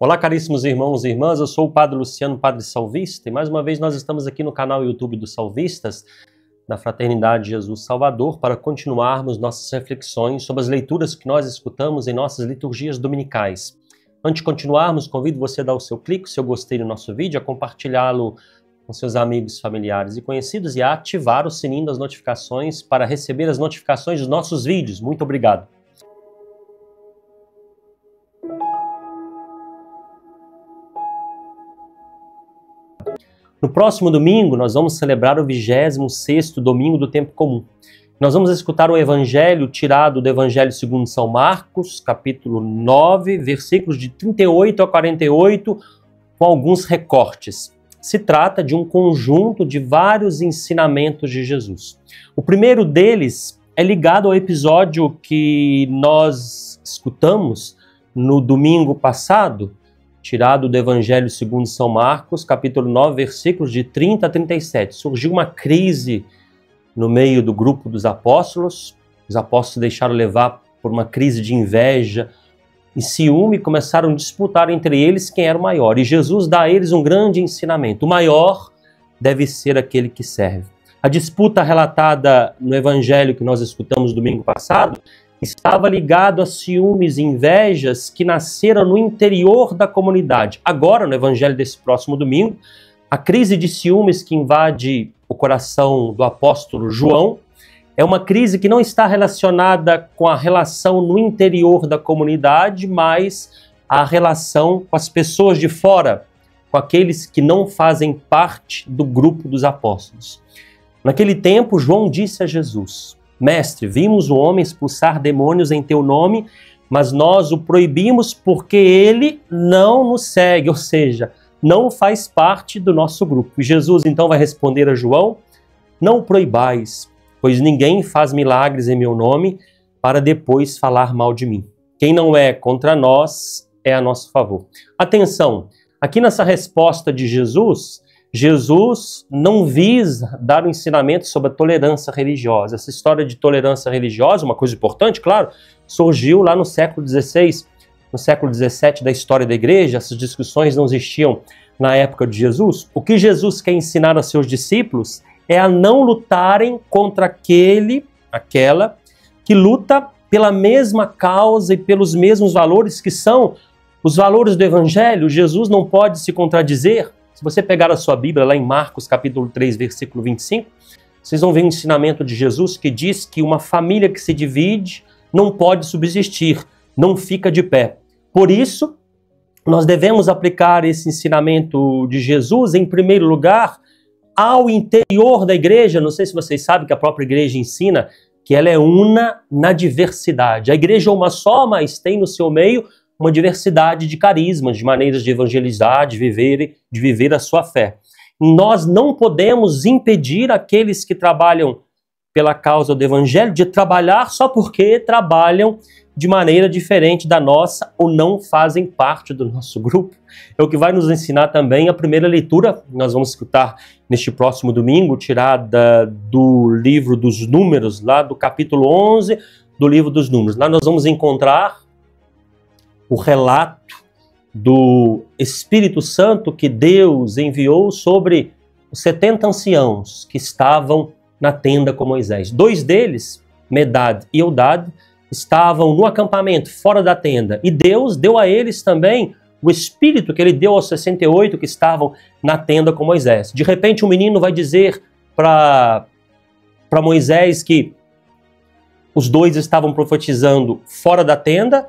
Olá, caríssimos irmãos e irmãs, eu sou o Padre Luciano, Padre Salvista, e mais uma vez nós estamos aqui no canal YouTube dos Salvistas, da Fraternidade Jesus Salvador, para continuarmos nossas reflexões sobre as leituras que nós escutamos em nossas liturgias dominicais. Antes de continuarmos, convido você a dar o seu clique, o seu gostei no nosso vídeo, a compartilhá-lo com seus amigos, familiares e conhecidos e a ativar o sininho das notificações para receber as notificações dos nossos vídeos. Muito obrigado. No próximo domingo, nós vamos celebrar o 26º domingo do tempo comum. Nós vamos escutar um evangelho tirado do Evangelho segundo São Marcos, capítulo 9, versículos de 38 a 48, com alguns recortes. Se trata de um conjunto de vários ensinamentos de Jesus. O primeiro deles é ligado ao episódio que nós escutamos no domingo passado, tirado do Evangelho segundo São Marcos, capítulo 9, versículos de 30 a 37. Surgiu uma crise no meio do grupo dos apóstolos. Os apóstolos deixaram levar por uma crise de inveja e ciúme, começaram a disputar entre eles quem era o maior. E Jesus dá a eles um grande ensinamento. O maior deve ser aquele que serve. A disputa relatada no Evangelho que nós escutamos domingo passado estava ligado a ciúmes e invejas que nasceram no interior da comunidade. Agora, no evangelho desse próximo domingo, a crise de ciúmes que invade o coração do apóstolo João é uma crise que não está relacionada com a relação no interior da comunidade, mas a relação com as pessoas de fora, com aqueles que não fazem parte do grupo dos apóstolos. Naquele tempo, João disse a Jesus: Mestre, vimos um homem expulsar demônios em teu nome, mas nós o proibimos porque ele não nos segue, ou seja, não faz parte do nosso grupo. E Jesus então vai responder a João: não o proibais, pois ninguém faz milagres em meu nome para depois falar mal de mim. Quem não é contra nós é a nosso favor. Atenção, aqui nessa resposta de Jesus não visa dar um ensinamento sobre a tolerância religiosa. Essa história de tolerância religiosa, uma coisa importante, claro, surgiu lá no século XVI, no século XVII da história da igreja. Essas discussões não existiam na época de Jesus. O que Jesus quer ensinar a seus discípulos é a não lutarem contra aquela que luta pela mesma causa e pelos mesmos valores que são os valores do Evangelho. Jesus não pode se contradizer. Se você pegar a sua Bíblia lá em Marcos capítulo 3, versículo 25, vocês vão ver um ensinamento de Jesus que diz que uma família que se divide não pode subsistir, não fica de pé. Por isso, nós devemos aplicar esse ensinamento de Jesus, em primeiro lugar, ao interior da igreja. Não sei se vocês sabem que a própria igreja ensina que ela é una na diversidade. A igreja é uma só, mas tem no seu meio uma diversidade de carismas, de maneiras de evangelizar, de viver a sua fé. Nós não podemos impedir aqueles que trabalham pela causa do Evangelho de trabalhar só porque trabalham de maneira diferente da nossa ou não fazem parte do nosso grupo. É o que vai nos ensinar também a primeira leitura que nós vamos escutar neste próximo domingo, tirada do livro dos Números, lá do capítulo 11 do livro dos Números. Lá nós vamos encontrar o relato do Espírito Santo que Deus enviou sobre os 70 anciãos que estavam na tenda com Moisés. 2 deles, Medad e Eldad, estavam no acampamento, fora da tenda. E Deus deu a eles também o Espírito que ele deu aos 68 que estavam na tenda com Moisés. De repente um menino vai dizer para Moisés que os 2 estavam profetizando fora da tenda,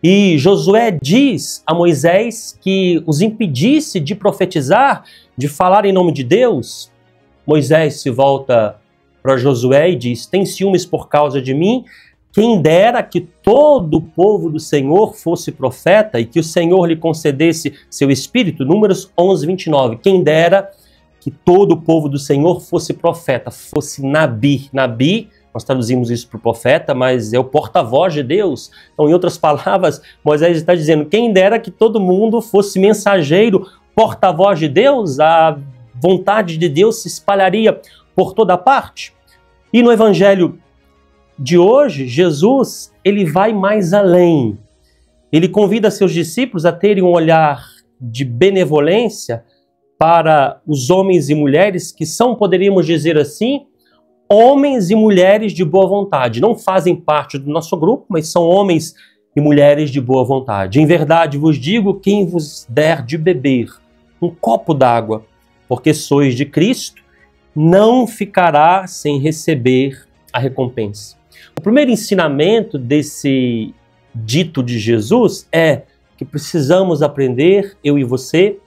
e Josué diz a Moisés que os impedisse de profetizar, de falar em nome de Deus. Moisés se volta para Josué e diz: tem ciúmes por causa de mim? Quem dera que todo o povo do Senhor fosse profeta e que o Senhor lhe concedesse seu espírito. Números 11, 29. Quem dera que todo o povo do Senhor fosse profeta, fosse Nabi. Nabi, nós traduzimos isso para o profeta, mas é o porta-voz de Deus. Então, em outras palavras, Moisés está dizendo: quem dera que todo mundo fosse mensageiro, porta-voz de Deus, a vontade de Deus se espalharia por toda parte. E no Evangelho de hoje, Jesus, ele vai mais além. Ele convida seus discípulos a terem um olhar de benevolência para os homens e mulheres que são, poderíamos dizer assim, homens e mulheres de boa vontade. Não fazem parte do nosso grupo, mas são homens e mulheres de boa vontade. Em verdade vos digo, quem vos der de beber um copo d'água, porque sois de Cristo, não ficará sem receber a recompensa. O primeiro ensinamento desse dito de Jesus é que precisamos aprender, eu e você,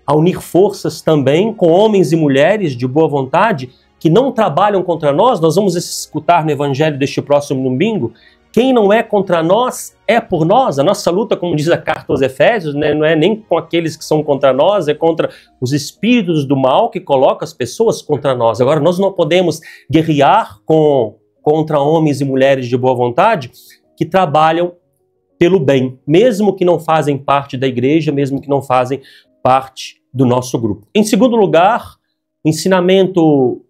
a unir forças também com homens e mulheres de boa vontade que não trabalham contra nós. Nós vamos escutar no Evangelho deste próximo domingo, quem não é contra nós é por nós. A nossa luta, como diz a carta aos Efésios, né, não é nem com aqueles que são contra nós, é contra os espíritos do mal que colocam as pessoas contra nós. Agora, nós não podemos guerrear contra homens e mulheres de boa vontade que trabalham pelo bem, mesmo que não fazem parte da igreja, mesmo que não fazem parte do nosso grupo. Em segundo lugar, um ensinamento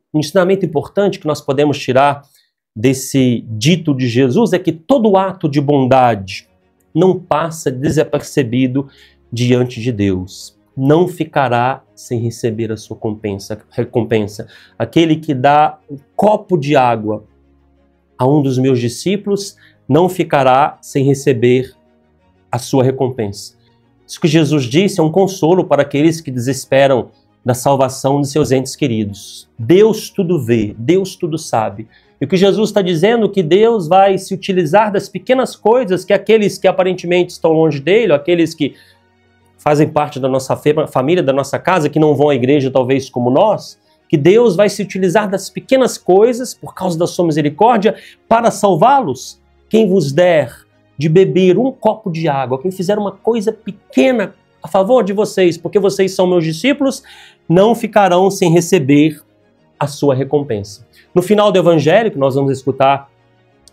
importante que nós podemos tirar desse dito de Jesus é que todo ato de bondade não passa desapercebido diante de Deus. Não ficará sem receber a sua recompensa. Aquele que dá um copo de água a um dos meus discípulos não ficará sem receber a sua recompensa. Isso que Jesus disse é um consolo para aqueles que desesperam da salvação de seus entes queridos. Deus tudo vê, Deus tudo sabe. E o que Jesus está dizendo é que Deus vai se utilizar das pequenas coisas que aqueles que aparentemente estão longe dele, aqueles que fazem parte da nossa família, da nossa casa, que não vão à igreja talvez como nós, que Deus vai se utilizar das pequenas coisas, por causa da sua misericórdia, para salvá-los. Quem vos der de beber um copo de água, quem fizer uma coisa pequena a favor de vocês, porque vocês são meus discípulos, não ficarão sem receber a sua recompensa. No final do Evangelho, que nós vamos escutar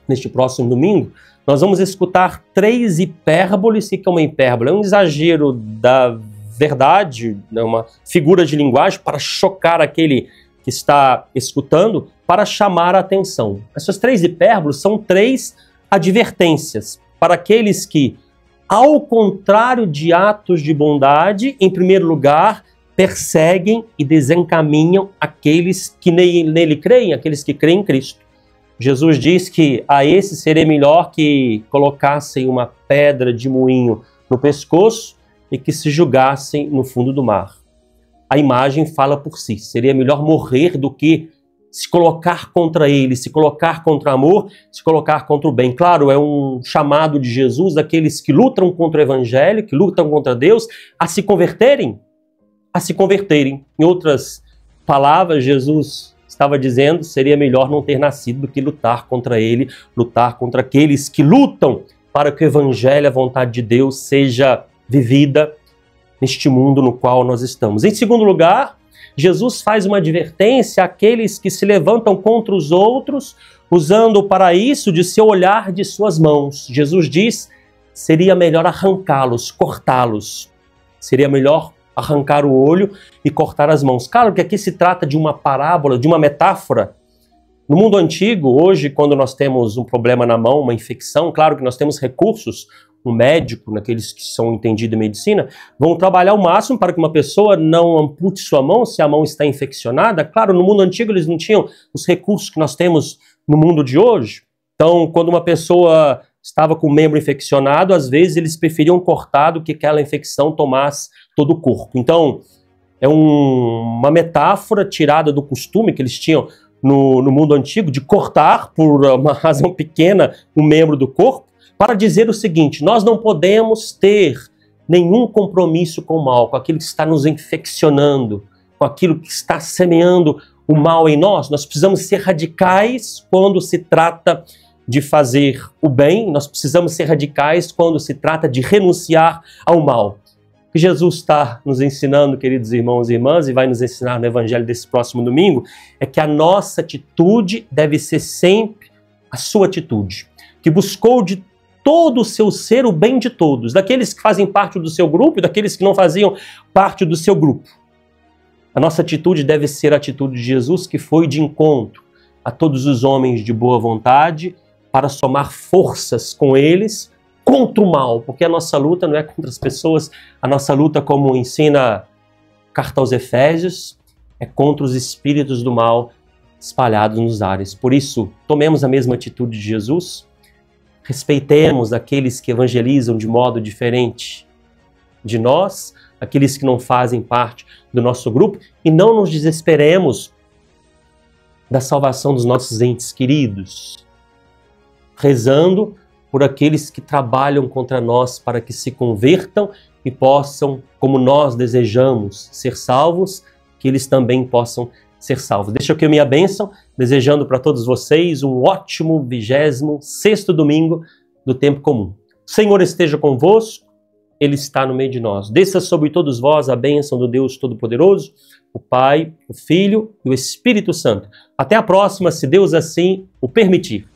neste próximo domingo, nós vamos escutar 3 hipérboles. O que é uma hipérbole? É um exagero da verdade, uma figura de linguagem para chocar aquele que está escutando, para chamar a atenção. Essas 3 hipérboles são 3 advertências para aqueles que, ao contrário de atos de bondade, em primeiro lugar, perseguem e desencaminham aqueles que nele creem, aqueles que creem em Cristo. Jesus diz que a esse seria melhor que colocassem uma pedra de moinho no pescoço e que se jogassem no fundo do mar. A imagem fala por si. Seria melhor morrer do que se colocar contra ele, se colocar contra o amor, se colocar contra o bem. Claro, é um chamado de Jesus daqueles que lutam contra o Evangelho, que lutam contra Deus, a se converterem. Em outras palavras, Jesus estava dizendo, seria melhor não ter nascido do que lutar contra ele, lutar contra aqueles que lutam para que o Evangelho, a vontade de Deus, seja vivida neste mundo no qual nós estamos. Em segundo lugar, Jesus faz uma advertência àqueles que se levantam contra os outros, usando para isso de seu olhar de suas mãos. Jesus diz, seria melhor arrancá-los, cortá-los. Seria melhor arrancar o olho e cortar as mãos. Claro que aqui se trata de uma parábola, de uma metáfora. No mundo antigo, hoje, quando nós temos um problema na mão, uma infecção, claro que nós temos recursos, um médico, naqueles que são entendidos em medicina, vão trabalhar ao máximo para que uma pessoa não ampute sua mão se a mão está infeccionada. Claro, no mundo antigo eles não tinham os recursos que nós temos no mundo de hoje. Então, quando uma pessoa estava com o membro infeccionado, às vezes eles preferiam cortar do que aquela infecção tomasse todo o corpo. Então, é uma metáfora tirada do costume que eles tinham no mundo antigo de cortar, por uma razão pequena, um membro do corpo, para dizer o seguinte: nós não podemos ter nenhum compromisso com o mal, com aquilo que está nos infeccionando, com aquilo que está semeando o mal em nós. Nós precisamos ser radicais quando se trata de fazer o bem, nós precisamos ser radicais quando se trata de renunciar ao mal. O que Jesus está nos ensinando, queridos irmãos e irmãs, e vai nos ensinar no Evangelho desse próximo domingo, é que a nossa atitude deve ser sempre a sua atitude, que buscou de todo o seu ser o bem de todos, daqueles que fazem parte do seu grupo e daqueles que não faziam parte do seu grupo. A nossa atitude deve ser a atitude de Jesus, que foi de encontro a todos os homens de boa vontade, para somar forças com eles, contra o mal, porque a nossa luta não é contra as pessoas, a nossa luta, como ensina a carta aos Efésios, é contra os espíritos do mal espalhados nos ares. Por isso, tomemos a mesma atitude de Jesus, respeitemos aqueles que evangelizam de modo diferente de nós, aqueles que não fazem parte do nosso grupo, e não nos desesperemos da salvação dos nossos entes queridos, rezando por aqueles que trabalham contra nós para que se convertam e possam, como nós desejamos, ser salvos, que eles também possam ser salvos. Deixa aqui a minha bênção, desejando para todos vocês um ótimo 26º domingo do tempo comum. O Senhor esteja convosco, Ele está no meio de nós. Desça sobre todos vós a bênção do Deus Todo-Poderoso, o Pai, o Filho e o Espírito Santo. Até a próxima, se Deus assim o permitir.